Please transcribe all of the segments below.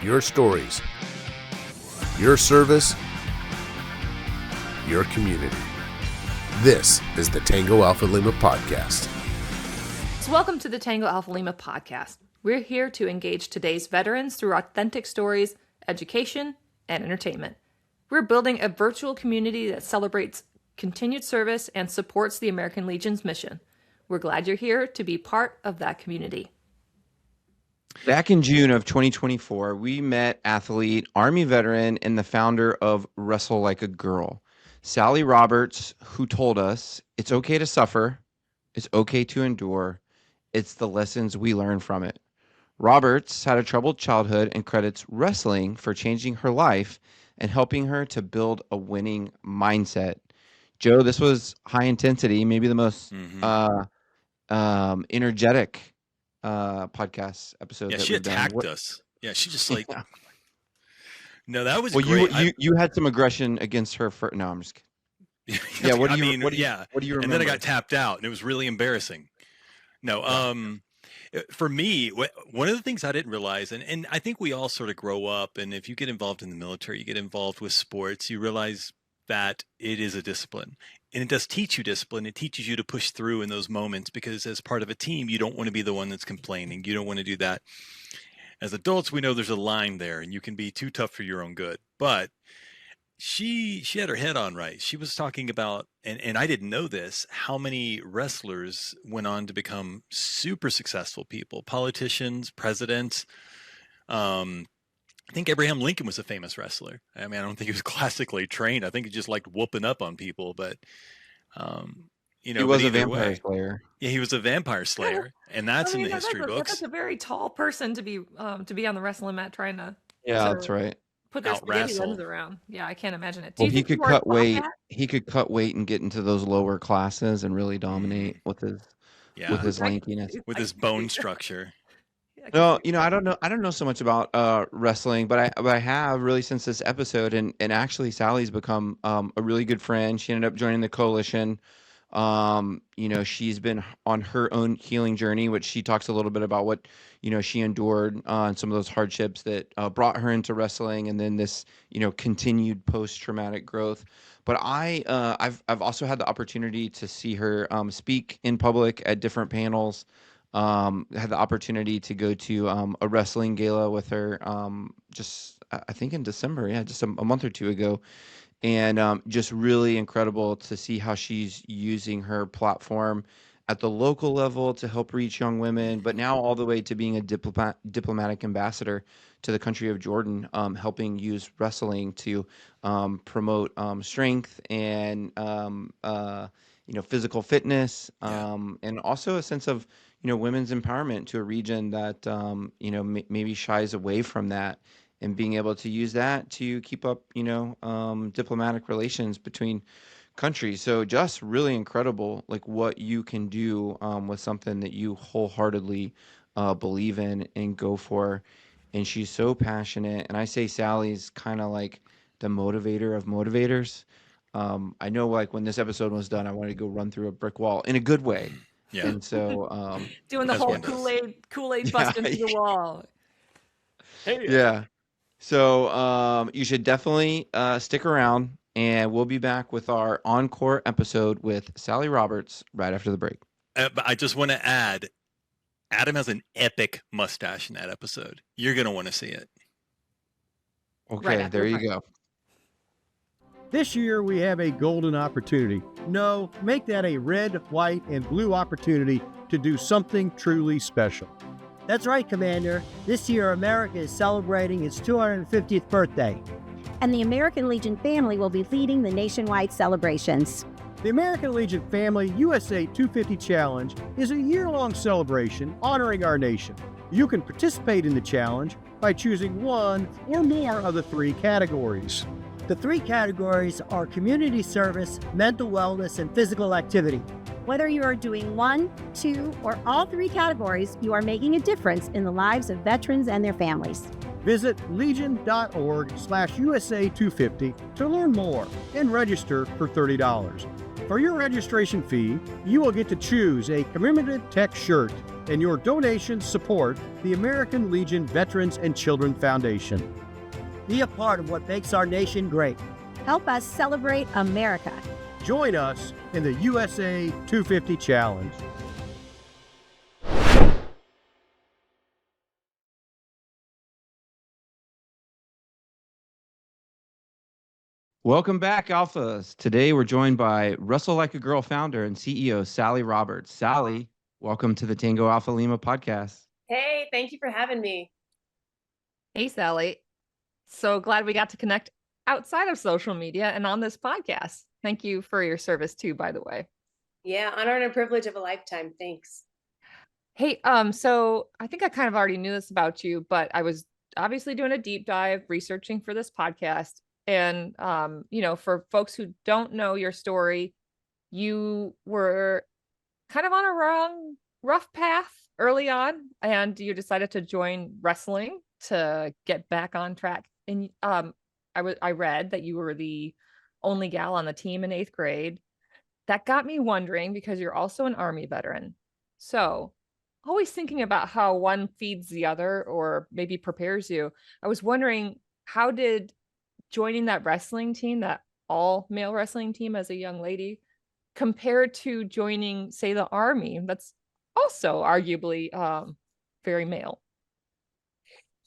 your stories, your service, your community. This is the Tango Alpha Lima podcast. So welcome to the Tango Alpha Lima podcast. We're here to engage today's veterans through authentic stories, education, and entertainment. We're building a virtual community that celebrates continued service and supports the American Legion's mission. We're glad you're here to be part of that community. Back in June of 2024, we met athlete, Army veteran, and the founder of Wrestle Like a Girl, Sally Roberts, who told us it's okay to suffer, it's okay to endure, it's the lessons we learn from it. Roberts had a troubled childhood and credits wrestling for changing her life and helping her to build a winning mindset. Joe, this was high intensity, maybe the most energetic podcast episode. Yeah, that she we've done. attacked us. Yeah, she just like. Yeah. No, that was Well, great. you had some aggression against her. No, I'm just kidding. Yeah, what do you remember? And then I got tapped out, and it was really embarrassing. No, for me, one of the things I didn't realize, and I think we all sort of grow up, and if you get involved in the military, you get involved with sports, you realize that it is a discipline. And it does teach you discipline. It teaches you to push through in those moments because as part of a team, you don't want to be the one that's complaining. You don't want to do that. As adults, we know there's a line there and you can be too tough for your own good. But she had her head on right. She was talking about, and I didn't know this, how many wrestlers went on to become super successful people, politicians, presidents. I think Abraham Lincoln was a famous wrestler. I mean, I don't think he was classically trained. I think he just liked whooping up on people, but he was a vampire slayer. Yeah, he was a vampire slayer, and that's in the history books. That's a very tall person to be on the wrestling mat trying to. Yeah, that's right. Put their spaghetti ends around. Yeah, I can't imagine it. Well, he could cut weight. He could cut weight and get into those lower classes and really dominate with his lankiness, with his bone structure. No, I don't know so much about wrestling, but I have really since this episode, and actually Sally's become a really good friend. She ended up joining the coalition. She's been on her own healing journey, which she talks a little bit about what she endured and some of those hardships that brought her into wrestling, and then this continued post-traumatic growth. But I've also had the opportunity to see her speak in public at different panels. Had the opportunity to go to a wrestling gala with her just I think in December, just a month or two ago, and just really incredible to see how she's using her platform at the local level to help reach young women, but now all the way to being a diplomatic ambassador to the country of Jordan, helping use wrestling to promote strength and physical fitness, and also a sense of women's empowerment to a region that maybe shies away from that, and being able to use that to keep up diplomatic relations between countries. So just really incredible, like what you can do with something that you wholeheartedly believe in and go for. And she's so passionate. And I say Sally's kind of like the motivator of motivators. I know, like when this episode was done, I wanted to go run through a brick wall in a good way. Yeah. And so doing the whole Kool-Aid busting through the wall. Hey. Yeah. So you should definitely stick around, and we'll be back with our encore episode with Sally Roberts right after the break. But I just want to add, Adam has an epic mustache in that episode. You're going to want to see it. Okay, there you go. This year we have a golden opportunity. No, make that a red, white, and blue opportunity to do something truly special. That's right, Commander. This year America is celebrating its 250th birthday. And the American Legion family will be leading the nationwide celebrations. The American Legion Family USA 250 Challenge is a year-long celebration honoring our nation. You can participate in the challenge by choosing one or more of the three categories. The three categories are community service, mental wellness, and physical activity. Whether you are doing one, two, or all three categories, you are making a difference in the lives of veterans and their families. Visit legion.org/USA250 to learn more and register for $30. For your registration fee, you will get to choose a commemorative tech shirt, and your donations support the American Legion Veterans and Children Foundation. Be a part of what makes our nation great. Help us celebrate America. Join us in the USA 250 Challenge. Welcome back, Alphas. Today we're joined by Wrestle Like a Girl founder and CEO Sally Roberts. Sally, welcome to the Tango Alpha Lima podcast. Hey, thank you for having me. Hey, Sally. So glad we got to connect outside of social media and on this podcast. Thank you for your service too, by the way. Yeah, honor and a privilege of a lifetime. Thanks. Hey, so I think I kind of already knew this about you, but I was obviously doing a deep dive researching for this podcast. And, for folks who don't know your story, you were kind of on a rough path early on, and you decided to join wrestling to get back on track. And I read that you were the only gal on the team in 8th grade. That got me wondering, because you're also an Army veteran. So always thinking about how one feeds the other or maybe prepares you. I was wondering, how did joining that wrestling team, that all male wrestling team as a young lady, compared to joining, say, the Army, that's also arguably very male?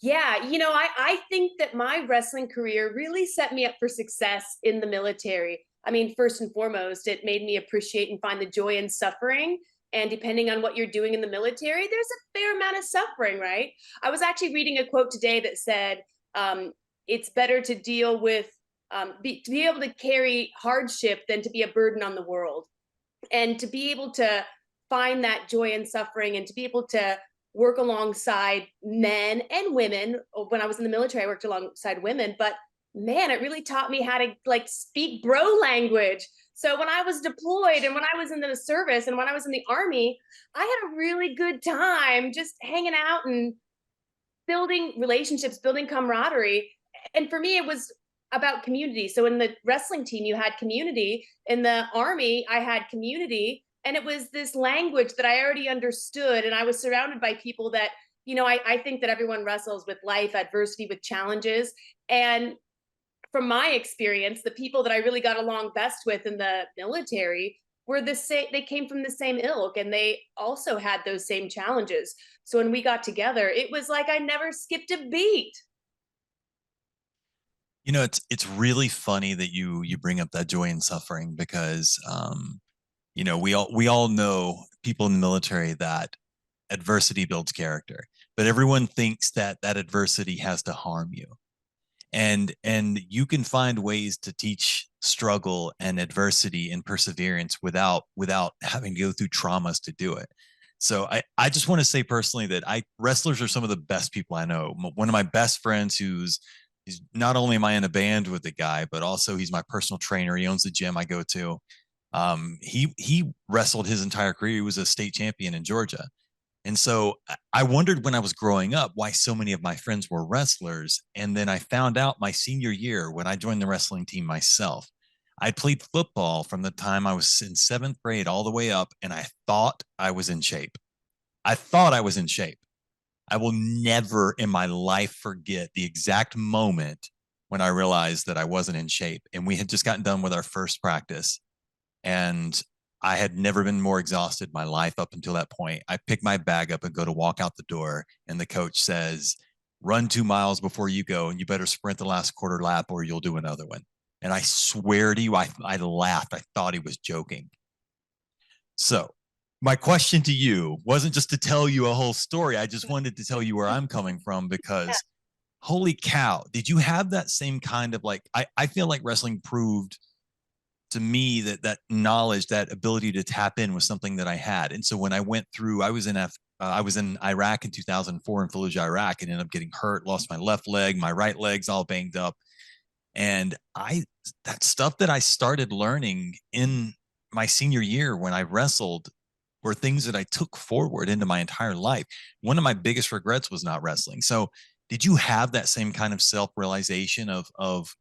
Yeah, I think that my wrestling career really set me up for success in the military. I mean, first and foremost, it made me appreciate and find the joy in suffering. And depending on what you're doing in the military, there's a fair amount of suffering, right? I was actually reading a quote today that said, it's better to deal with, to be able to carry hardship than to be a burden on the world. And to be able to find that joy in suffering and to be able to work alongside men and women. When I was in the military, I worked alongside women, but man, it really taught me how to speak bro language. So when I was deployed and when I was in the service and when I was in the Army, I had a really good time just hanging out and building relationships, building camaraderie. And for me, it was about community. So in the wrestling team, you had community. In the Army, I had community. And it was this language that I already understood. And I was surrounded by people that, I think that everyone wrestles with life, adversity, with challenges. And from my experience, the people that I really got along best with in the military were the same. They came from the same ilk, and they also had those same challenges. So when we got together, it was like I never skipped a beat. It's really funny that you bring up that joy and suffering, because we all know, people in the military, that adversity builds character, but everyone thinks that adversity has to harm you. And you can find ways to teach struggle and adversity and perseverance without having to go through traumas to do it. So I just want to say personally that wrestlers are some of the best people I know. One of my best friends, he's not only am I in a band with the guy, but also he's my personal trainer. He owns the gym I go to. He wrestled his entire career. He was a state champion in Georgia. And so I wondered when I was growing up why so many of my friends were wrestlers. And then I found out my senior year when I joined the wrestling team myself. I played football from the time I was in 7th grade all the way up, and I thought I was in shape. I will never in my life forget the exact moment when I realized that I wasn't in shape. And we had just gotten done with our first practice, and I had never been more exhausted in my life up until that point. I pick my bag up and go to walk out the door, and the coach says, "Run 2 miles before you go, and you better sprint the last quarter lap or you'll do another one." And I swear to you, I laughed. I thought he was joking. So my question to you wasn't just to tell you a whole story. I just wanted to tell you where I'm coming from, because holy cow, did you have that same kind of I feel like wrestling proved to me that knowledge, that ability to tap in was something that I had. And so when I went through, I was in Iraq in 2004, in Fallujah, Iraq, and ended up getting hurt, lost my left leg, my right leg's all banged up. And that stuff that I started learning in my senior year when I wrestled were things that I took forward into my entire life. One of my biggest regrets was not wrestling. So did you have that same kind of self-realization of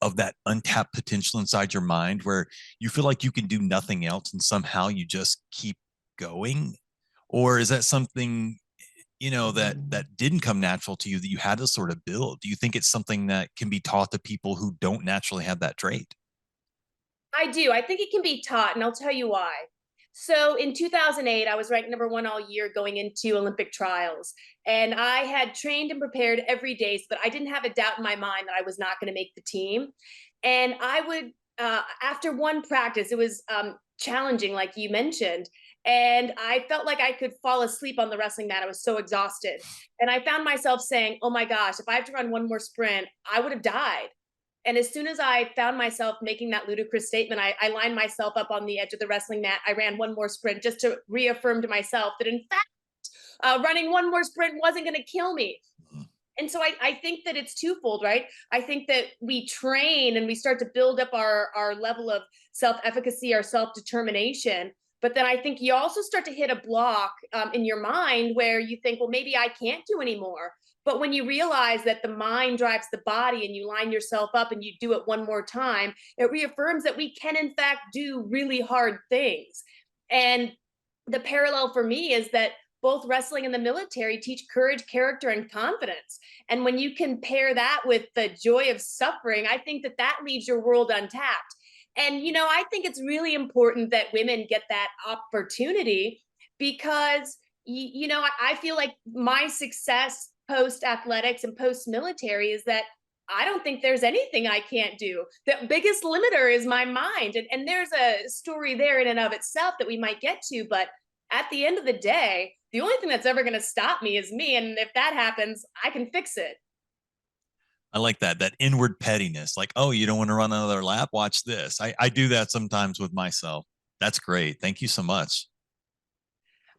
of that untapped potential inside your mind where you feel like you can do nothing else and somehow you just keep going? Or is that something, that didn't come natural to you that you had to sort of build? Do you think it's something that can be taught to people who don't naturally have that trait? I do. I think it can be taught, and I'll tell you why. So in 2008, I was ranked #1 all year going into Olympic trials. And I had trained and prepared every day so that I didn't have a doubt in my mind that I was not going to make the team. And I would, after one practice, it was challenging, like you mentioned. And I felt like I could fall asleep on the wrestling mat. I was so exhausted. And I found myself saying, oh my gosh, if I have to run one more sprint, I would have died. And as soon as I found myself making that ludicrous statement, I lined myself up on the edge of the wrestling mat. I ran one more sprint just to reaffirm to myself that, in fact, running one more sprint wasn't going to kill me. And so I think that it's twofold, right? I think that we train and we start to build up our level of self-efficacy, our self-determination. But then I think you also start to hit a block in your mind where you think, well, maybe I can't do anymore. But when you realize that the mind drives the body and you line yourself up and you do it one more time, it reaffirms that we can, in fact, do really hard things. And the parallel for me is that both wrestling and the military teach courage, character, and confidence. And when you can pair that with the joy of suffering, I think that that leaves your world untapped. And, I think it's really important that women get that opportunity because, I feel like my success post athletics and post military is that I don't think there's anything I can't do. The biggest limiter is my mind. And there's a story there in and of itself that we might get to. But at the end of the day, the only thing that's ever going to stop me is me. And if that happens, I can fix it. I like that inward pettiness. Like, oh, you don't want to run another lap? Watch this. I do that sometimes with myself. That's great. Thank you so much.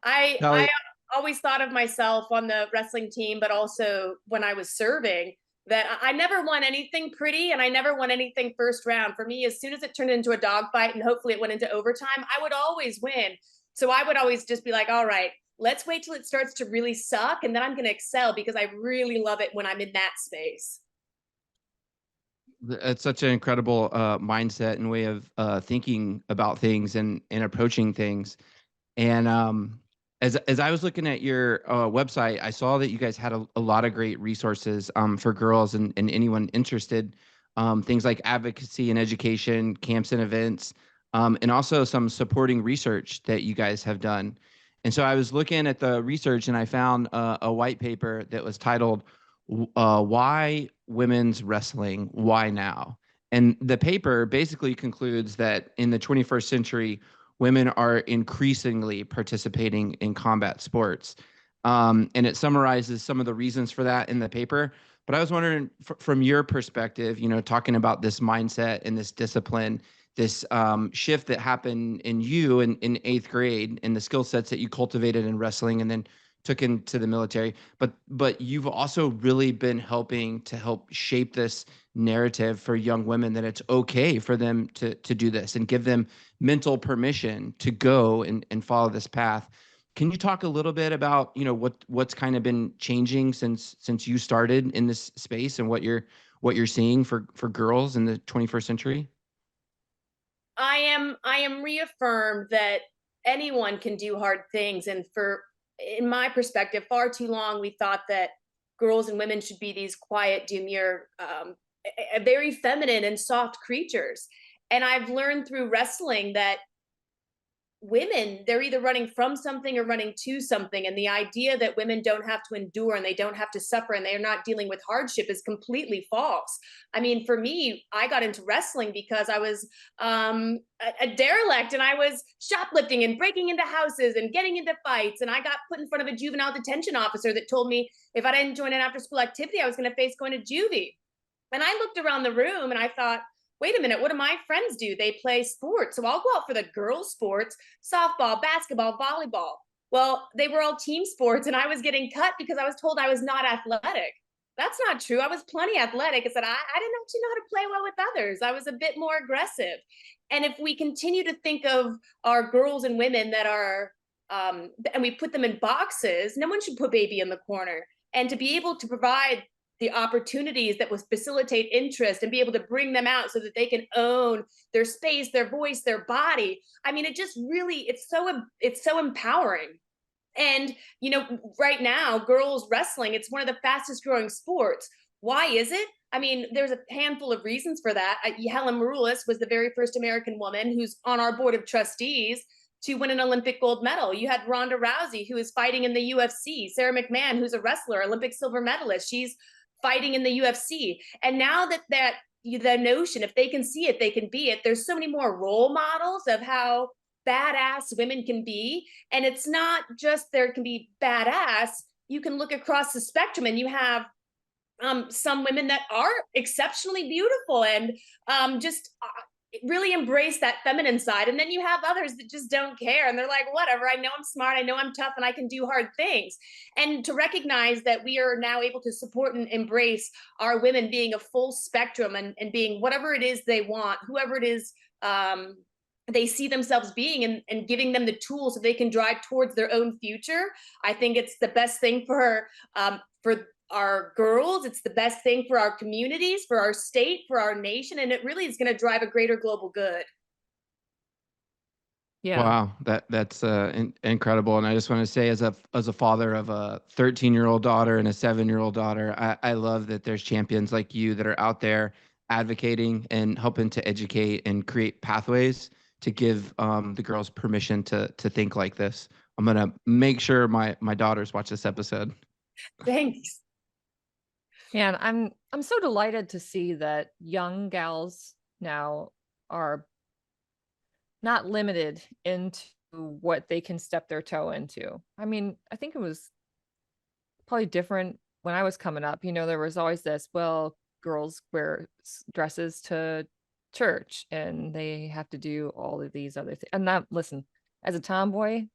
I always thought of myself on the wrestling team, but also when I was serving, that I never won anything pretty and I never won anything first round. For me, as soon as it turned into a dogfight and hopefully it went into overtime, I would always win. So I would always just be like, all right, let's wait till it starts to really suck and then I'm going to excel because I really love it when I'm in that space. It's such an incredible mindset and way of thinking about things and approaching things. And as I was looking at your website, I saw that you guys had a lot of great resources for girls and anyone interested. Things like advocacy and education, camps and events, and also some supporting research that you guys have done. And so I was looking at the research and I found a white paper that was titled Why Women's Wrestling, Why Now? And the paper basically concludes that in the 21st century, women are increasingly participating in combat sports. And it summarizes some of the reasons for that in the paper. But I was wondering, from your perspective, talking about this mindset and this discipline, this shift that happened in you in 8th grade and the skill sets that you cultivated in wrestling and then took into the military, but you've also really been helping to help shape this narrative for young women that it's okay for them to do this and give them mental permission to go and follow this path. Can you talk a little bit about, what's kind of been changing since you started in this space and what you're seeing for girls in the 21st century? I am reaffirmed that anyone can do hard things. And in my perspective, far too long, we thought that girls and women should be these quiet, demure, very feminine and soft creatures. And I've learned through wrestling that women, they're either running from something or running to something. And the idea that women don't have to endure and they don't have to suffer and they're not dealing with hardship is completely false. I mean, for me, I got into wrestling because I was a derelict and I was shoplifting and breaking into houses and getting into fights. And I got put in front of a juvenile detention officer that told me if I didn't join an after school activity, I was going to face going to juvie. And I looked around the room and I thought, wait a minute, what do my friends do? They play sports. So I'll go out for the girls' sports, softball, basketball, volleyball. Well, they were all team sports and I was getting cut because I was told I was not athletic. That's not true. I was plenty athletic. I said, I didn't actually know how to play well with others. I was a bit more aggressive. And if we continue to think of our girls and women that are, and we put them in boxes, no one should put baby in the corner. And to be able to provide the opportunities that will facilitate interest and be able to bring them out so that they can own their space, their voice, their body. I mean, it just really, it's so empowering. And, right now, girls wrestling, it's one of the fastest growing sports. Why is it? I mean, there's a handful of reasons for that. Helen Maroulis was the very first American woman who's on our board of trustees to win an Olympic gold medal. You had Ronda Rousey, who is fighting in the UFC, Sarah McMahon, who's a wrestler, Olympic silver medalist. She's fighting in the UFC. And now that the notion, if they can see it, they can be it. There's so many more role models of how badass women can be. And it's not just there can be badass. You can look across the spectrum and you have some women that are exceptionally beautiful and just really embrace that feminine side. And then you have others that just don't care. And they're like, whatever, I know I'm smart, I know I'm tough, and I can do hard things. And to recognize that we are now able to support and embrace our women being a full spectrum and being whatever it is they want, whoever it is they see themselves being, and giving them the tools so they can drive towards their own future. I think it's the best thing for our girls. It's the best thing for our communities, for our state, for our nation, and it really is going to drive a greater global good. Yeah. Wow, that's incredible. And I just want to say, as a father of a 13-year-old daughter and a 7-year-old daughter, I love that there's champions like you that are out there advocating and helping to educate and create pathways to give the girls permission to think like this. I'm gonna make sure my daughters watch this episode. Thanks. And I'm so delighted to see that young gals now are not limited into what they can step their toe into. I mean, I think it was probably different when I was coming up. There was always this, well, girls wear dresses to church and they have to do all of these other things. And that, listen, as a tomboy,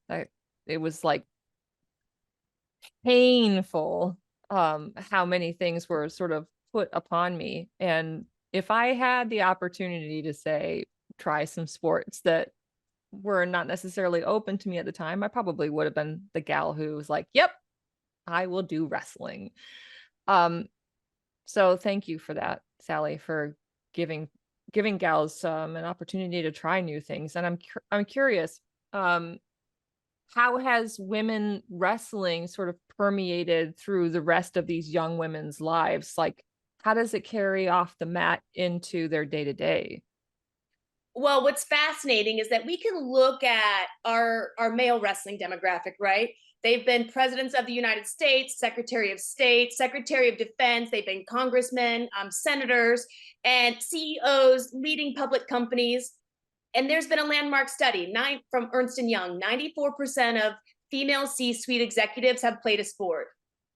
it was like painful how many things were sort of put upon me. And if I had the opportunity to say, try some sports that were not necessarily open to me at the time, I probably would have been the gal who was like, yep, I will do wrestling. So thank you for that, Sally, for giving gals an opportunity to try new things. And I'm curious, how has women wrestling sort of permeated through the rest of these young women's lives? Like, how does it carry off the mat into their day-to-day? Well, what's fascinating is that we can look at our male wrestling demographic, right? They've been presidents of the United States, Secretary of State, Secretary of Defense. They've been congressmen, senators, and CEOs, leading public companies. And there's been a landmark study from Ernst & Young, 94% of female C-suite executives have played a sport.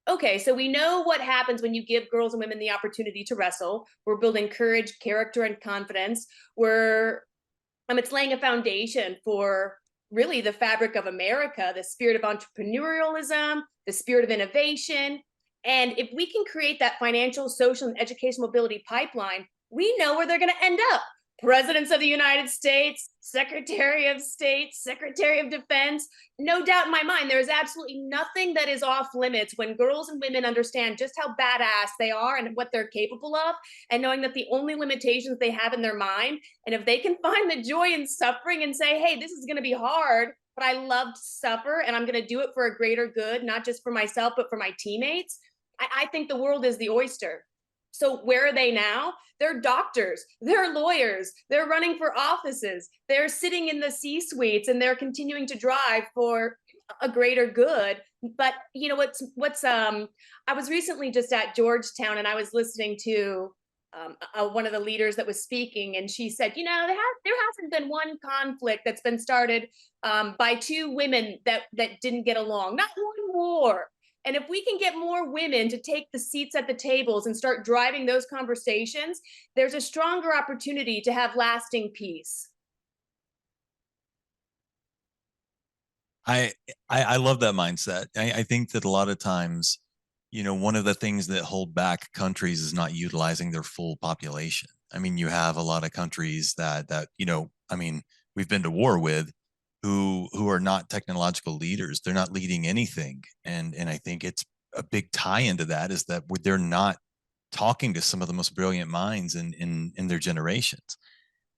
Okay, so we know what happens when you give girls and women the opportunity to wrestle. We're building courage, character, and confidence. It's laying a foundation for really the fabric of America, the spirit of entrepreneurialism, the spirit of innovation. And if we can create that financial, social, and educational mobility pipeline, we know where they're going to end up. Presidents of the United States, Secretary of State, Secretary of Defense. No doubt in my mind, there is absolutely nothing that is off limits when girls and women understand just how badass they are and what they're capable of, and knowing that the only limitations they have in their mind, and if they can find the joy in suffering and say, hey, this is going to be hard, but I love to suffer and I'm going to do it for a greater good, not just for myself, but for my teammates. I think the world is the oyster. So where are they now? They're doctors, they're lawyers, they're running for offices, they're sitting in the C-suites, and they're continuing to drive for a greater good. But you know what's I was recently just at Georgetown, and I was listening to one of the leaders that was speaking, and she said, there hasn't been one conflict that's been started by two women that didn't get along, not one war. And if we can get more women to take the seats at the tables and start driving those conversations, there's a stronger opportunity to have lasting peace. I love that mindset. I think that a lot of times, one of the things that hold back countries is not utilizing their full population. I mean, you have a lot of countries that we've been to war with, who are not technological leaders. They're not leading anything. And I think it's a big tie into that is that they're not talking to some of the most brilliant minds in their generations.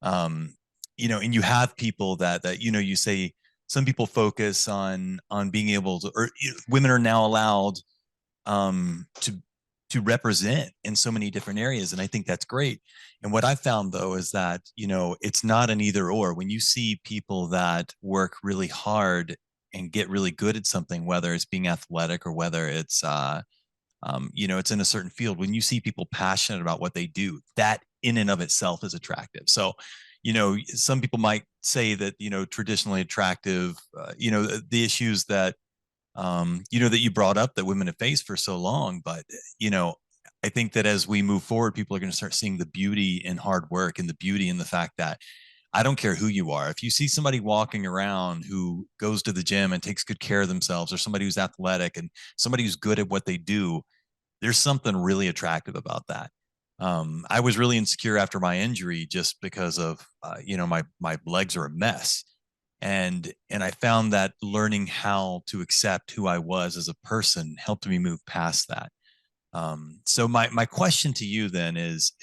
And you have people that you say some people focus on being able to, or women are now allowed to represent in so many different areas, and I think that's great. And what I found though is that it's not an either or. When you see people that work really hard and get really good at something, whether it's being athletic or whether it's it's in a certain field, when you see people passionate about what they do, that in and of itself is attractive. So some people might say that traditionally attractive, the issues that that you brought up that women have faced for so long. But, I think that as we move forward, people are going to start seeing the beauty in hard work and the beauty in the fact that I don't care who you are. If you see somebody walking around who goes to the gym and takes good care of themselves, or somebody who's athletic and somebody who's good at what they do, there's something really attractive about that. I was really insecure after my injury just because of, my legs are a mess. And I found that learning how to accept who I was as a person helped me move past that. So my question to you then is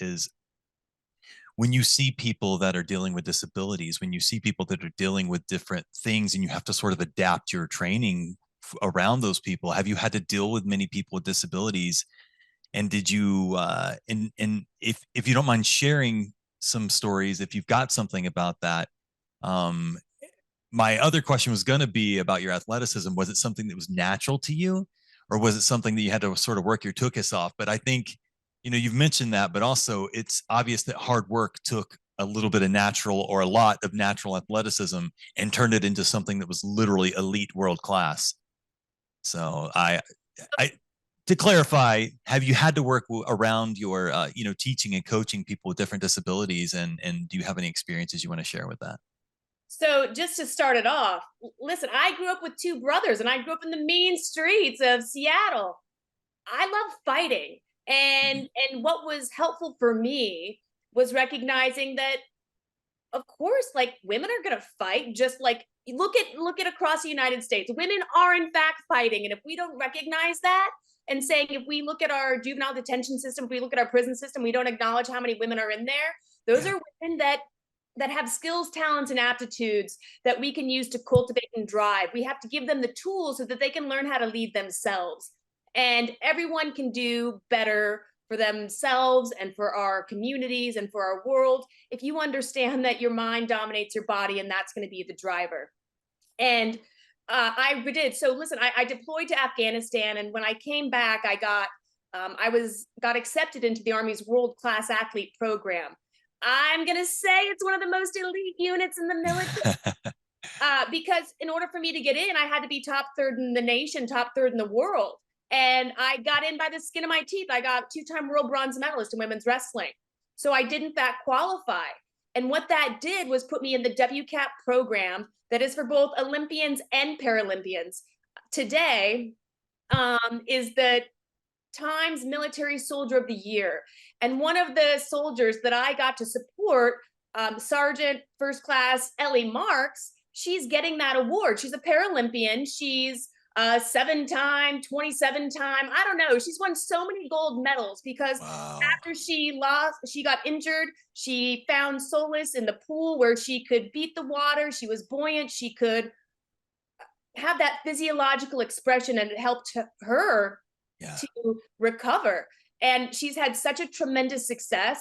when you see people that are dealing with disabilities, when you see people that are dealing with different things and you have to sort of adapt your training around those people, have you had to deal with many people with disabilities? And did you, and if you don't mind sharing some stories, if you've got something about that, my other question was going to be about your athleticism. Was it something that was natural to you, or was it something that you had to sort of work your tuchus off? But I think, you've mentioned that, but also it's obvious that hard work took a little bit of natural, or a lot of natural athleticism, and turned it into something that was literally elite world class. So to clarify, have you had to work around your, teaching and coaching people with different disabilities, and do you have any experiences you want to share with that? So just to start it off, listen, I grew up with two brothers and I grew up in the mean streets of Seattle. I love fighting. And what was helpful for me was recognizing that, of course, like, women are going to fight. Just like, look at across the United States, women are in fact fighting. And if we don't recognize that, and saying, if we look at our juvenile detention system, if we look at our prison system, we don't acknowledge how many women are in there. Those are women that have skills, talents, and aptitudes that we can use to cultivate and drive. We have to give them the tools so that they can learn how to lead themselves. And everyone can do better for themselves and for our communities and for our world if you understand that your mind dominates your body, and that's going to be the driver. And I did. So listen, I deployed to Afghanistan, and when I came back, I got accepted into the Army's world-class athlete program. I'm going to say it's one of the most elite units in the military. Because in order for me to get in, I had to be top third in the nation, top third in the world. And I got in by the skin of my teeth. I got 2-time world bronze medalist in women's wrestling. So I did in fact qualify. And what that did was put me in the WCAP program that is for both Olympians and Paralympians. Today is the Times Military Soldier of the Year. And one of the soldiers that I got to support, Sergeant First Class Ellie Marks, she's getting that award. She's a Paralympian. She's 7-time, 27-time. I don't know. She's won so many gold medals because after she got injured, she found solace in the pool where she could beat the water. She was buoyant. She could have that physiological expression, and it helped her to recover. And she's had such a tremendous success.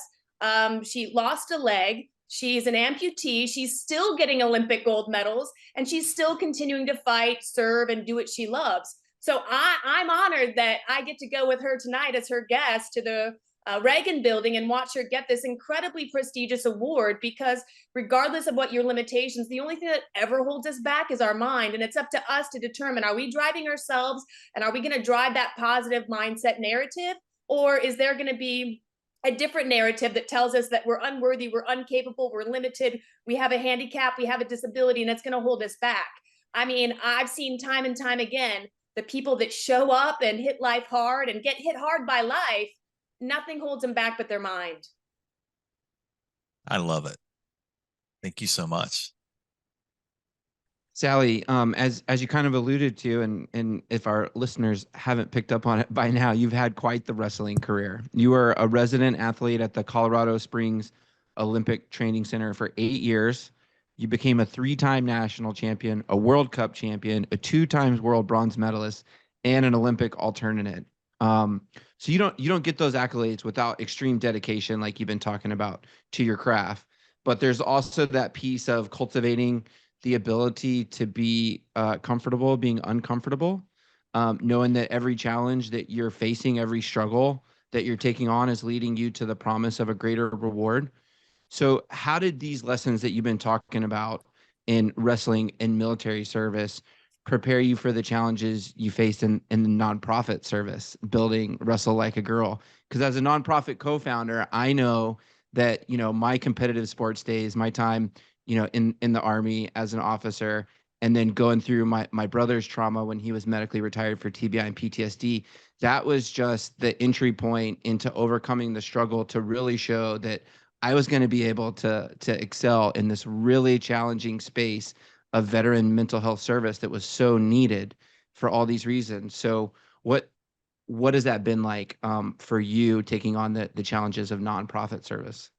She lost a leg. She's an amputee. She's still getting Olympic gold medals, and she's still continuing to fight, serve, and do what she loves. So I'm honored that I get to go with her tonight as her guest to the Reagan building and watch her get this incredibly prestigious award, because regardless of what your limitations, the only thing that ever holds us back is our mind. And it's up to us to determine, are we driving ourselves, and are we going to drive that positive mindset narrative? Or is there going to be a different narrative that tells us that we're unworthy, we're incapable, we're limited, we have a handicap, we have a disability, and it's going to hold us back? I mean, I've seen time and time again, the people that show up and hit life hard and get hit hard by life, nothing holds them back but their mind. I love it. Thank you so much. Sally, as you kind of alluded to, and if our listeners haven't picked up on it by now, you've had quite the wrestling career. You were a resident athlete at the Colorado Springs Olympic Training Center for 8 years. You became a 3-time national champion, a World Cup champion, a 2 times world bronze medalist, and an Olympic alternate. So you don't get those accolades without extreme dedication, like you've been talking about, to your craft. But there's also that piece of cultivating the ability to be comfortable being uncomfortable, knowing that every challenge that you're facing, every struggle that you're taking on is leading you to the promise of a greater reward. So how did these lessons that you've been talking about in wrestling and military service prepare you for the challenges you faced in the nonprofit service, building Wrestle Like a Girl? Because as a nonprofit co-founder, I know that, my competitive sports days, my time, in the Army as an officer, and then going through my brother's trauma when he was medically retired for TBI and PTSD, that was just the entry point into overcoming the struggle to really show that I was going to be able to excel in this really challenging space of veteran mental health service that was so needed for all these reasons. So what has that been like for you taking on the challenges of nonprofit service?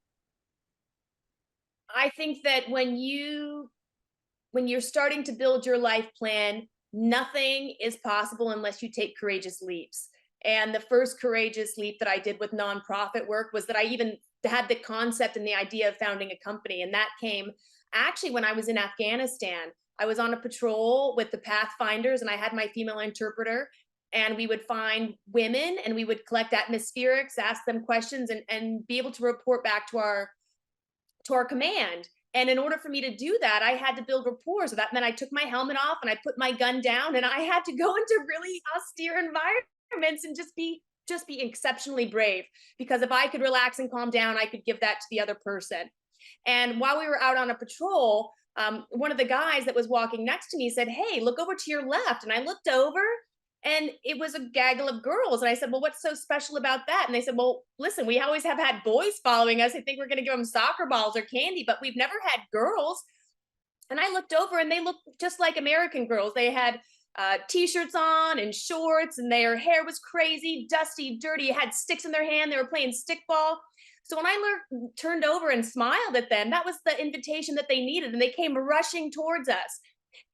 I think that when you're starting to build your life plan, nothing is possible unless you take courageous leaps. And the first courageous leap that I did with nonprofit work was that I even had the concept and the idea of founding a company. And that came actually when I was in Afghanistan. I was on a patrol with the Pathfinders, and I had my female interpreter. And we would find women and we would collect atmospherics, ask them questions, and be able to report back to our command. And in order for me to do that, I had to build rapport. So that meant I took my helmet off and I put my gun down, and I had to go into really austere environments and just be exceptionally brave. Because if I could relax and calm down, I could give that to the other person. And while we were out on a patrol, one of the guys that was walking next to me said, "Hey, look over to your left." And I looked over, and it was a gaggle of girls. And I said, "Well, what's so special about that?" And they said, "Well, listen, we always have had boys following us. I think we're going to give them soccer balls or candy, but we've never had girls." And I looked over, and they looked just like American girls. They had t-shirts on and shorts, and their hair was crazy, dusty, dirty, had sticks in their hand. They were playing stickball. So when I turned over and smiled at them, that was the invitation that they needed. And they came rushing towards us.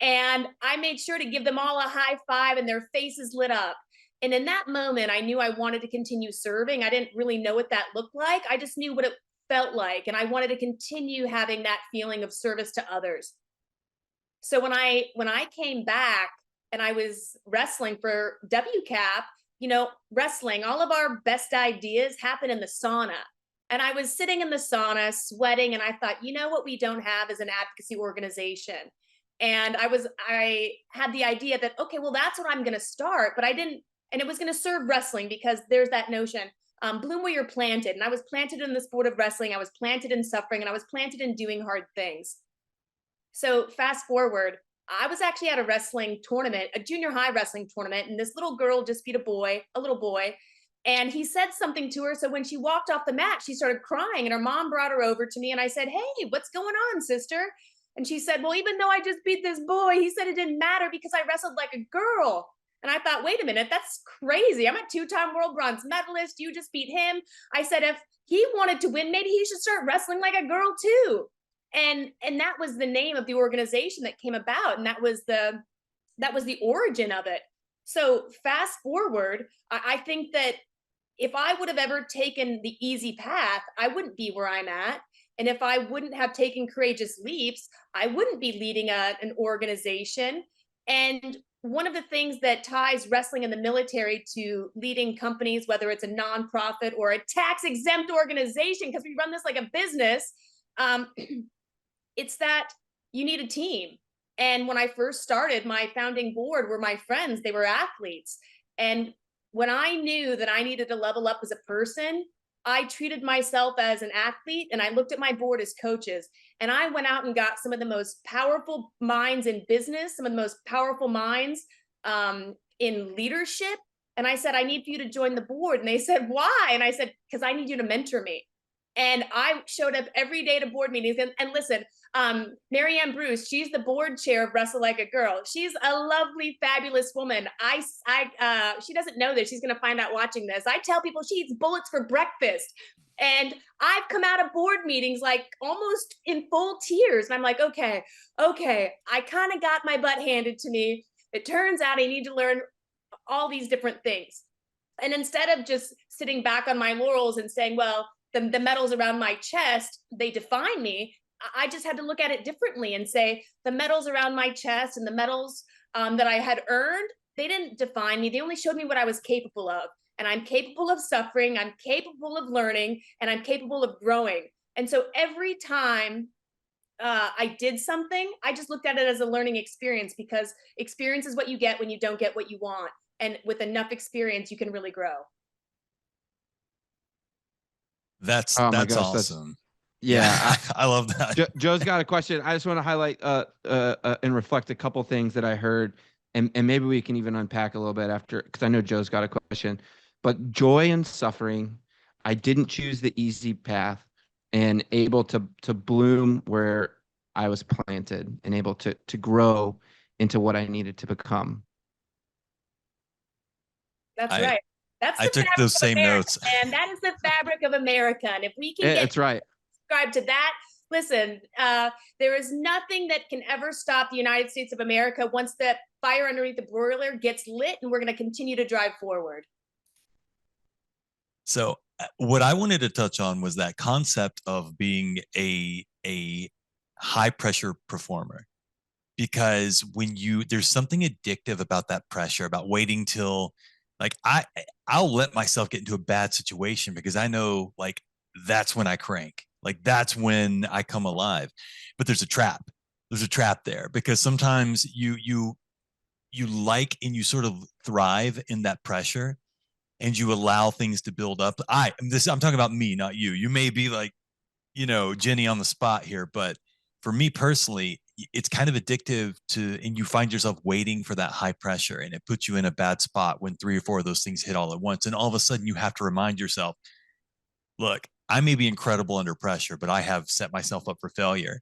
And I made sure to give them all a high five, and their faces lit up. And in that moment, I knew I wanted to continue serving. I didn't really know what that looked like. I just knew what it felt like. And I wanted to continue having that feeling of service to others. So when I came back and I was wrestling for WCAP, wrestling, all of our best ideas happen in the sauna. And I was sitting in the sauna sweating, and I thought, what we don't have is an advocacy organization. And I had the idea that, okay, well, that's what I'm going to start, but I didn't, and it was going to serve wrestling, because there's that notion, bloom where you're planted. And I was planted in the sport of wrestling. I was planted in suffering, and I was planted in doing hard things. So fast forward, I was actually at a wrestling tournament, a junior high wrestling tournament, and this little girl just beat a little boy, and he said something to her. So when she walked off the mat, she started crying, and her mom brought her over to me, and I said, "Hey, what's going on, sister?" And she said, "Well, even though I just beat this boy, he said it didn't matter because I wrestled like a girl." And I thought, wait a minute, that's crazy. I'm a 2-time world bronze medalist. You just beat him. I said, if he wanted to win, maybe he should start wrestling like a girl too. And that was the name of the organization that came about. And that was the origin of it. So fast forward, I think that if I would have ever taken the easy path, I wouldn't be where I'm at. And if I wouldn't have taken courageous leaps, I wouldn't be leading an organization. And one of the things that ties wrestling in the military to leading companies, whether it's a nonprofit or a tax-exempt organization, because we run this like a business, it's that you need a team. And when I first started, my founding board were my friends. They were athletes. And when I knew that I needed to level up as a person, I treated myself as an athlete, and I looked at my board as coaches. And I went out and got some of the most powerful minds in business, some of the most powerful minds in leadership. And I said, "I need for you to join the board." And they said, "Why?" And I said, "Because I need you to mentor me." And I showed up every day to board meetings. And listen, Marianne Bruce, she's the board chair of Wrestle Like a Girl. She's a lovely, fabulous woman. She doesn't know this. She's going to find out watching this. I tell people she eats bullets for breakfast. And I've come out of board meetings like almost in full tears. And I'm like, okay, I kind of got my butt handed to me. It turns out I need to learn all these different things. And instead of just sitting back on my laurels and saying, well, the medals around my chest, they define me, I just had to look at it differently and say the medals around my chest and the medals that I had earned, they didn't define me. They only showed me what I was capable of. And I'm capable of suffering, I'm capable of learning, and I'm capable of growing. And so every time I did something, I just looked at it as a learning experience, because experience is what you get when you don't get what you want. And with enough experience, you can really grow. Oh my That's gosh, awesome. Yeah, I love that. Joe's got a question. I just want to highlight and reflect a couple things that I heard, and maybe we can even unpack a little bit after, because I know Joe's got a question. But joy and suffering, I didn't choose the easy path, and able to bloom where I was planted, and able to grow into what I needed to become. That's right. That's I took those same notes. And that is the fabric of America. And if we can That's right. Subscribe to that, listen, there is nothing that can ever stop the United States of America once the fire underneath the broiler gets lit, and we're going to continue to drive forward. So what I wanted to touch on was that concept of being a high pressure performer, because when there's something addictive about that pressure, about waiting till, like, I'll let myself get into a bad situation because I know, like, that's when I crank, like that's when I come alive. But there's a trap there, because sometimes you like, and you sort of thrive in that pressure, and you allow things to build up. I'm talking about me, not you. You may be like, Jenny on the spot here, but for me personally, it's kind of addictive and you find yourself waiting for that high pressure, and it puts you in a bad spot when 3 or 4 of those things hit all at once. And all of a sudden you have to remind yourself, look, I may be incredible under pressure, but I have set myself up for failure.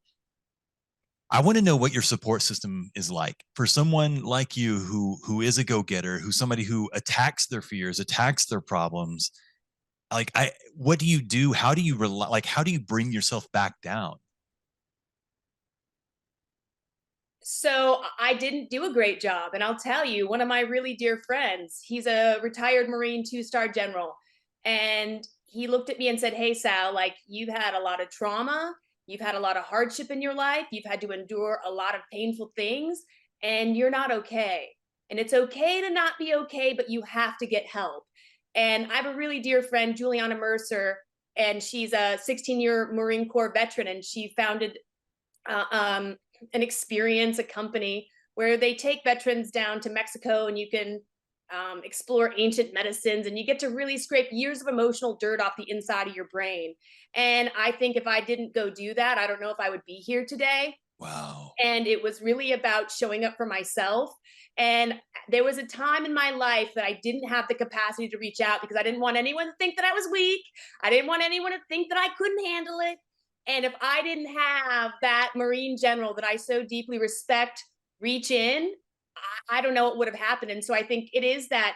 I want to know what your support system is like for someone like you who is a go-getter, who's somebody who attacks their fears, attacks their problems. Like, what do you do? How do you how do you bring yourself back down? So I didn't do a great job. And I'll tell you, one of my really dear friends, he's a retired Marine 2-star general. And he looked at me and said, hey, Sal, like, you've had a lot of trauma. You've had a lot of hardship in your life. You've had to endure a lot of painful things, and you're not okay. And it's okay to not be okay, but you have to get help. And I have a really dear friend, Juliana Mercer, and she's a 16-year Marine Corps veteran, and she founded an experience, a company where they take veterans down to Mexico, and you can explore ancient medicines, and you get to really scrape years of emotional dirt off the inside of your brain. And I think if I didn't go do that, I don't know if I would be here today. Wow. And it was really about showing up for myself. And there was a time in my life that I didn't have the capacity to reach out, because I didn't want anyone to think that I was weak. I didn't want anyone to think that I couldn't handle it. And if I didn't have that Marine general that I so deeply respect reach in, I don't know what would have happened. And so I think it is that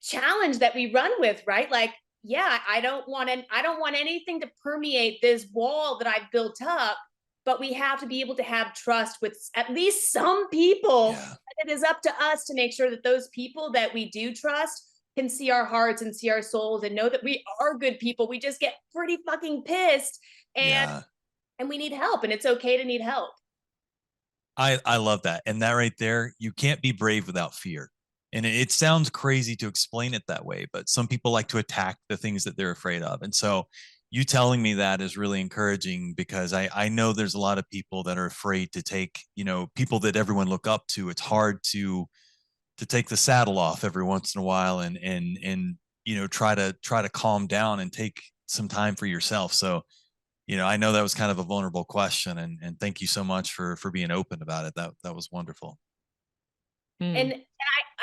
challenge that we run with, right? Like, yeah, I don't want anything to permeate this wall that I've built up, but we have to be able to have trust with at least some people. Yeah. It is up to us to make sure that those people that we do trust can see our hearts and see our souls and know that we are good people. We just get pretty fucking pissed, and we need help, and it's okay to need help. I love that. And that right there, you can't be brave without fear. And it sounds crazy to explain it that way, but some people like to attack the things that they're afraid of. And so you telling me that is really encouraging, because I know there's a lot of people that are afraid to take, people that everyone look up to. It's hard to take the saddle off every once in a while and try to calm down and take some time for yourself. So, I know that was kind of a vulnerable question, and thank you so much for being open about it. That was wonderful. And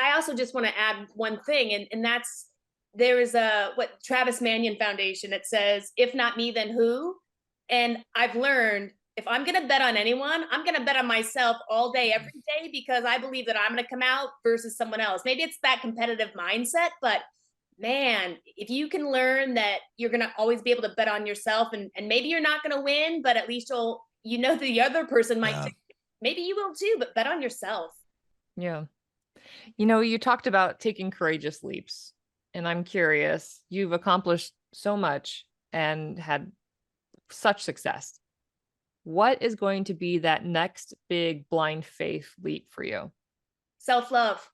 I also just want to add one thing, and that's, there is a Travis Manion Foundation. It says, if not me, then who? And I've learned if I'm going to bet on anyone, I'm going to bet on myself all day, every day, because I believe that I'm going to come out versus someone else. Maybe it's that competitive mindset, but man, if you can learn that you're going to always be able to bet on yourself, and maybe you're not going to win, but at least the other person might, maybe you will too, but bet on yourself. Yeah. You talked about taking courageous leaps, and I'm curious, you've accomplished so much and had such success. What is going to be that next big blind faith leap for you? Self-love.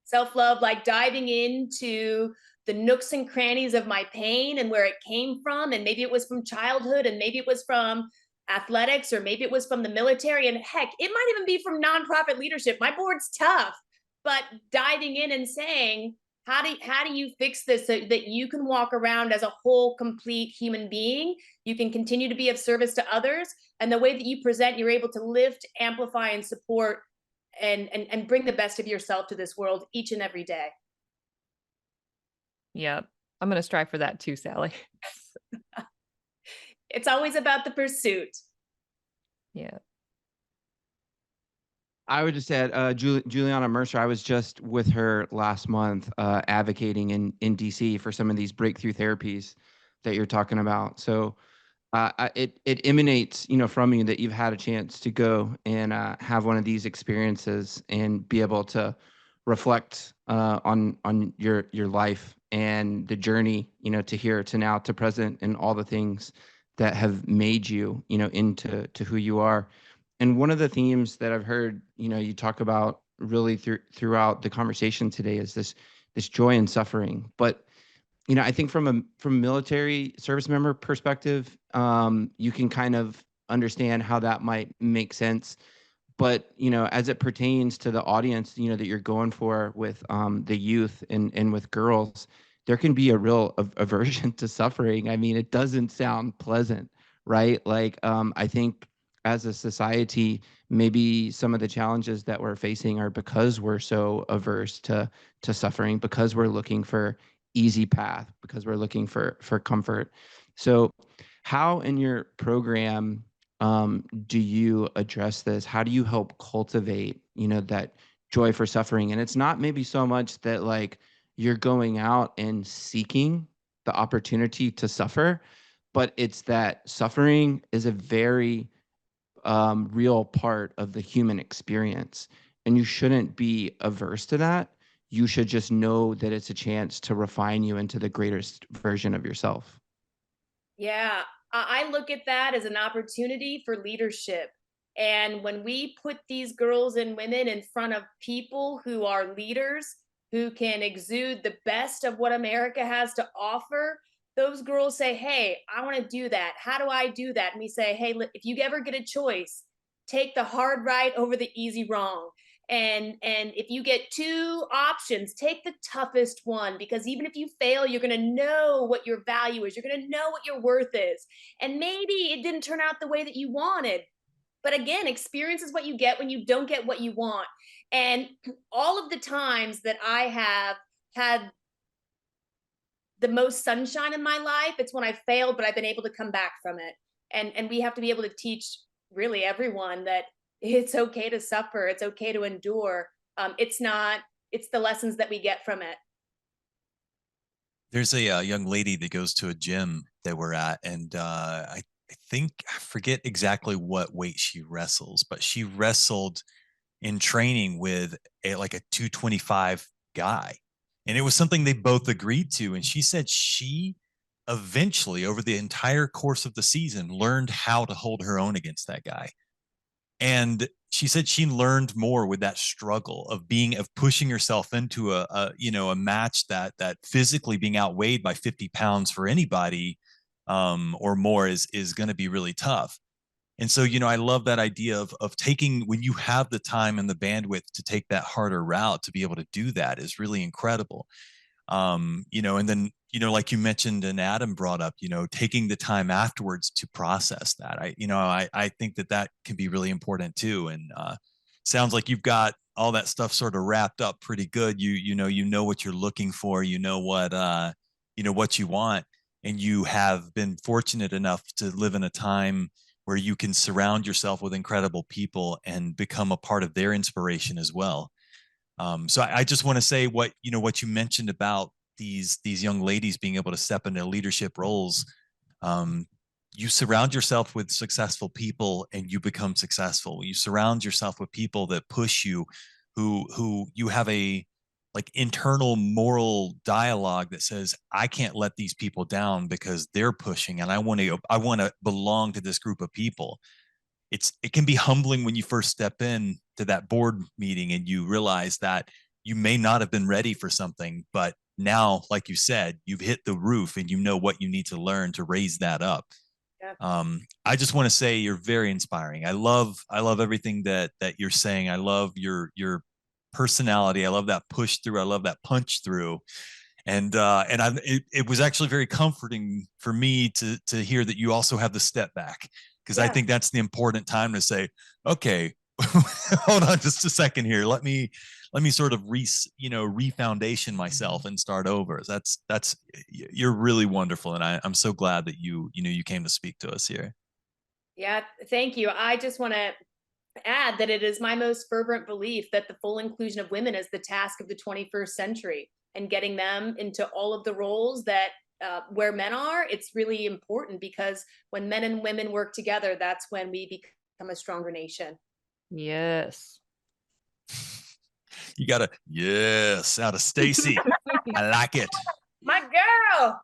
Self-love, like diving into the nooks and crannies of my pain and where it came from. And maybe it was from childhood, and maybe it was from athletics, or maybe it was from the military. And heck, it might even be from nonprofit leadership. My board's tough, but diving in and saying, how do you fix this so that you can walk around as a whole, complete human being? You can continue to be of service to others. And the way that you present, you're able to lift, amplify, and support and bring the best of yourself to this world each and every day. Yeah, I'm going to strive for that too, Sally. It's always about the pursuit. Yeah. I would just add Juliana Mercer. I was just with her last month advocating in DC for some of these breakthrough therapies that you're talking about. So it emanates, from you that you've had a chance to go and have one of these experiences and be able to reflect on your life and the journey, to here to now to present, and all the things that have made you, into who you are. And one of the themes that I've heard, you talk about really throughout the conversation today is this joy and suffering. But, I think from a military service member perspective, you can kind of understand how that might make sense. But, as it pertains to the audience, that you're going for with the youth and with girls, there can be a real aversion to suffering. I mean, it doesn't sound pleasant, right? Like, I think as a society, maybe some of the challenges that we're facing are because we're so averse to suffering, because we're looking for easy path, because we're looking for comfort. So how in your program do you address this? How do you help cultivate, that joy for suffering? And it's not maybe so much that like you're going out and seeking the opportunity to suffer, but it's that suffering is a very real part of the human experience. And you shouldn't be averse to that. You should just know that it's a chance to refine you into the greatest version of yourself. Yeah, I look at that as an opportunity for leadership. And when we put these girls and women in front of people who are leaders, who can exude the best of what America has to offer, those girls say, hey, I want to do that. How do I do that? And we say, hey, if you ever get a choice, take the hard right over the easy wrong. And if you get two options, take the toughest one, because even if you fail, you're going to know what your value is. You're going to know what your worth is. And maybe it didn't turn out the way that you wanted. But again, experience is what you get when you don't get what you want. And all of the times that I have had the most sunshine in my life, it's when I failed, but I've been able to come back from it. And we have to be able to teach really everyone that it's okay to suffer. It's okay to endure. It's the lessons that we get from it. There's a young lady that goes to a gym that we're at, and I think I forget exactly what weight she wrestles, but she wrestled in training with like a 225 guy. And it was something they both agreed to. And she said she eventually, over the entire course of the season, learned how to hold her own against that guy. And she said she learned more with that struggle of pushing herself into a match that physically being outweighed by 50 pounds for anybody or more is going to be really tough. And so, I love that idea of taking, when you have the time and the bandwidth to take that harder route, to be able to do that is really incredible. And then, like you mentioned and Adam brought up, taking the time afterwards to process that. I think that can be really important too. And sounds like you've got stuff sort of wrapped up pretty good. You know what you're looking for, you know what you want, and you have been fortunate enough to live in a time where you can surround yourself with incredible people and become a part of their inspiration as well. So I just want to say what you mentioned about these young ladies being able to step into leadership roles. You surround yourself with successful people and you become successful. You surround yourself with people that push you, who you have a like internal moral dialogue that says, I can't let these people down because they're pushing and I want to belong to this group of people. It can be humbling when you first step in to that board meeting and you realize that you may not have been ready for something, but now, like you said, you've hit the roof and you know what you need to learn to raise that up. Yeah. I just want to say you're very inspiring. I love everything that you're saying. I love your personality. I love that push through. I love that punch through. And it was actually very comforting for me to hear that you also have the step back, because I think that's the important time to say, okay, hold on just a second here. Let me sort of refoundation myself and start over. That's you're really wonderful, and I'm so glad that you came to speak to us here. Yeah, thank you. I just want to add that it is my most fervent belief that the full inclusion of women is the task of the 21st century, and getting them into all of the roles that where men are. It's really important, because when men and women work together, that's when we become a stronger nation. Yes. You got a yes out of Stacy. I like it. My girl.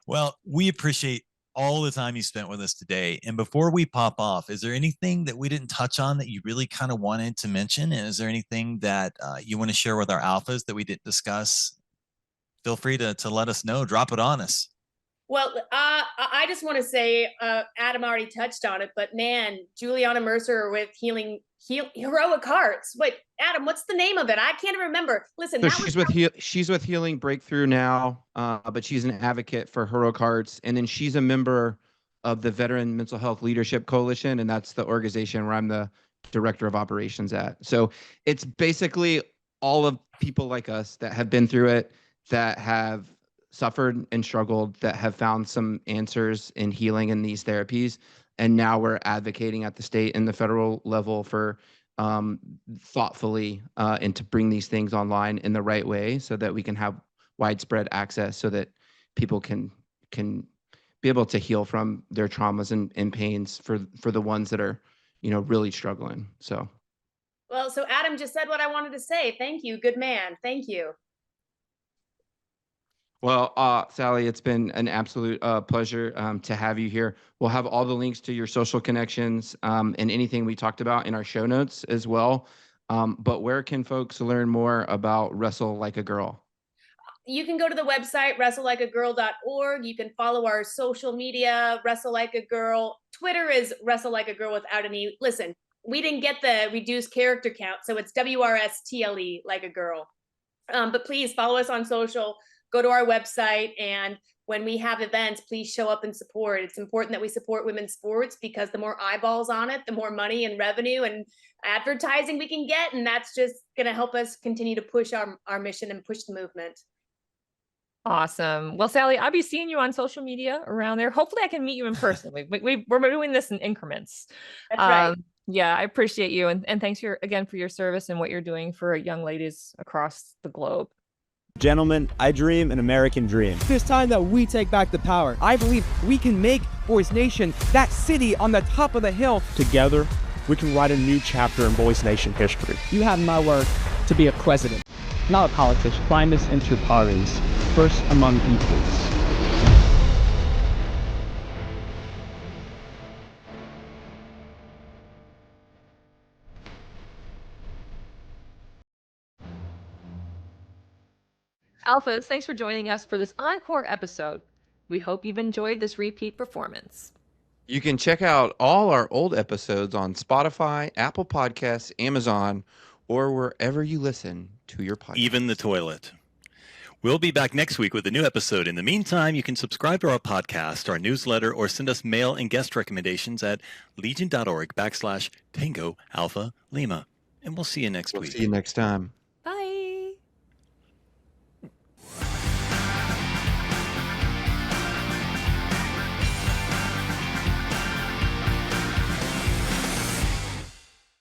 Well, we appreciate all the time you spent with us today. And before we pop off, is there anything that we didn't touch on that you really kind of wanted to mention? And is there anything that you want to share with our alphas that we didn't discuss? Feel free to let us know. Drop it on us. Well, I just want to say, Adam already touched on it, but man, Juliana Mercer with Heroic Hearts. Wait, Adam, what's the name of it? I can't remember. Listen, so she's with Healing Breakthrough now, but she's an advocate for Heroic Hearts, and then she's a member of the Veteran Mental Health Leadership Coalition, and that's the organization where I'm the director of operations at. So it's basically all of people like us that have been through it, that have suffered and struggled, that have found some answers in healing in these therapies. And now we're advocating at the state and the federal level for thoughtfully and to bring these things online in the right way so that we can have widespread access, so that people can be able to heal from their traumas and pains for the ones that are, really struggling. So. Well, so Adam just said what I wanted to say. Thank you. Good man. Thank you. Well, Sally, it's been an absolute pleasure to have you here. We'll have all the links to your social connections and anything we talked about in our show notes as well. But where can folks learn more about Wrestle Like a Girl? You can go to the website, wrestlelikeagirl.org. You can follow our social media, Wrestle Like a Girl. Twitter is Wrestle Like a Girl without any, listen, we didn't get the reduced character count, so it's WRSTLE like a girl. But please follow us on social. Go to our website, and when we have events, please show up and support. It's important that we support women's sports, because the more eyeballs on it, the more money and revenue and advertising we can get, and that's just going to help us continue to push our mission and push the movement. Awesome. Well, Sally, I'll be seeing you on social media around there. Hopefully I can meet you in person. We're doing this in increments. That's right. Yeah, I appreciate you. And thanks again for your service and what you're doing for young ladies across the globe. Gentlemen, I dream an American dream. It's time that we take back the power. I believe we can make Boys Nation that city on the top of the hill. Together, we can write a new chapter in Boys Nation history. You have my word to be a president, not a politician. Finest inter pares, first among equals. Alphas, thanks for joining us for this encore episode. We hope you've enjoyed this repeat performance. You can check out all our old episodes on Spotify, Apple Podcasts, Amazon, or wherever you listen to your podcast. Even the toilet. We'll be back next week with a new episode. In the meantime, you can subscribe to our podcast, our newsletter, or send us mail and guest recommendations at legion.org/Tango Alpha Lima. And we'll see you next week. See you next time.